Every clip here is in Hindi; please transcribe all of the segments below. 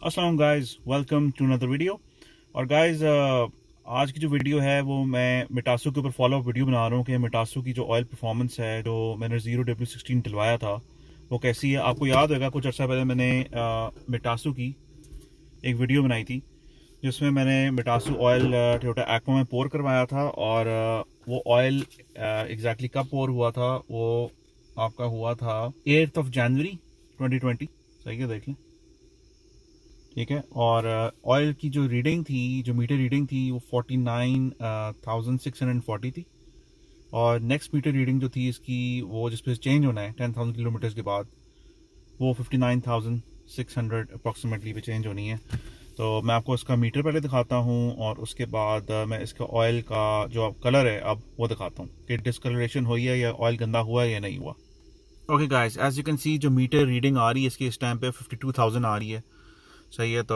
अस्सलाम guys, welcome to another video. और गाइस, आज की जो वीडियो है वो मैं मिटासू के ऊपर फॉलो अप वीडियो बना रहा हूँ कि मिटासू की जो ऑयल परफॉर्मेंस है, जो मैंने 0W16 डलवाया था वो कैसी है। आपको याद होगा कुछ अर्सा पहले मैंने मिटासू की एक वीडियो बनाई थी जिसमें मैंने मिटासू ऑयल टोयोटा एक्वा में पोर करवाया था। और वो ऑयल एग्जैक्टली कब पोर हुआ था, वो आपका हुआ था 8 जनवरी 2020। सही है, देख लें। ठीक है। और ऑयल की जो रीडिंग थी, जो मीटर रीडिंग थी, वो 49,640 थी। और नेक्स्ट मीटर रीडिंग जो थी इसकी, वो जिस पे चेंज होना है 10,000 किलोमीटर्स के बाद, वो 59,600 अप्रॉक्सीमेटली पे चेंज होनी है। तो मैं आपको इसका मीटर पहले दिखाता हूँ और उसके बाद मैं इसका ऑयल का जो कलर है अब वो दिखाता हूँ कि डिस्कलरेशन हुई है या ऑयल गंदा हुआ है या नहीं हुआ। Okay guys, as you can see जो मीटर रीडिंग आ रही है इसकी इस टाइम पे 52,000 आ रही है। सही है। तो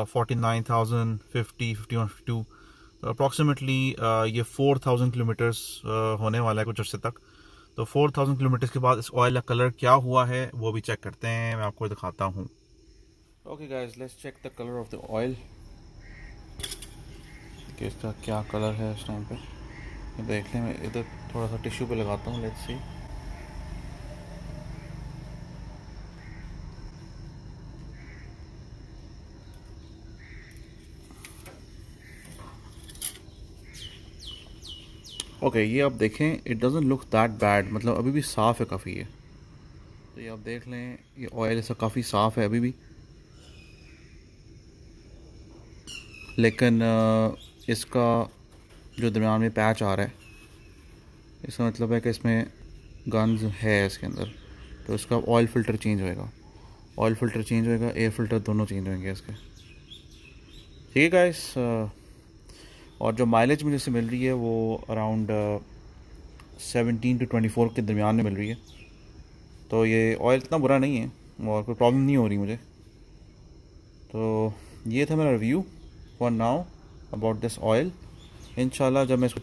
49,050, 51, 52, तो अप्रॉक्सीमेटली ये 4,000 किलोमीटर्स होने वाला है कुछ अर्से तक। तो 4,000 किलोमीटर्स के बाद इस ऑयल का कलर क्या हुआ है वो भी चेक करते हैं, मैं आपको दिखाता हूँ। Okay guys, let's check the colour of the oil कि इसका क्या कलर है इस टाइम पे। ये देख लें, मैं इधर थोड़ा सा टिश्यू पे लगाता हूँ, लेट्स सी। ओके, ये आप देखें, it doesn't look that bad, मतलब अभी भी साफ़ है काफ़ी है। तो ये आप देख लें, ये ऑयल ऐसा काफ़ी साफ़ है अभी भी। लेकिन इसका जो दरम्यान में पैच आ रहा है, इसका मतलब है कि इसमें गंज है इसके अंदर। तो इसका ऑयल फ़िल्टर चेंज होएगा, ऑयल फ़िल्टर चेंज होएगा, एयर फ़िल्टर दोनों चेंज होंगे इसके। ठीक है गाइस। और जो माइलेज मुझे से मिल रही है वो अराउंड 17 to 24 के दरमियान में मिल रही है। तो ये ऑयल इतना बुरा नहीं है और कोई प्रॉब्लम नहीं हो रही मुझे। तो ये था मेरा review for now about this oil. इंशाल्लाह जब मैं इसको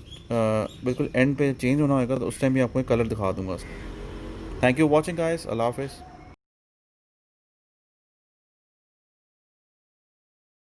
बिल्कुल एंड पे चेंज होना होगा तो उस टाइम भी आपको एक कलर दिखा दूंगा उसका। थैंक यू वॉचिंग गाइस, अल्लाह हाफिज़।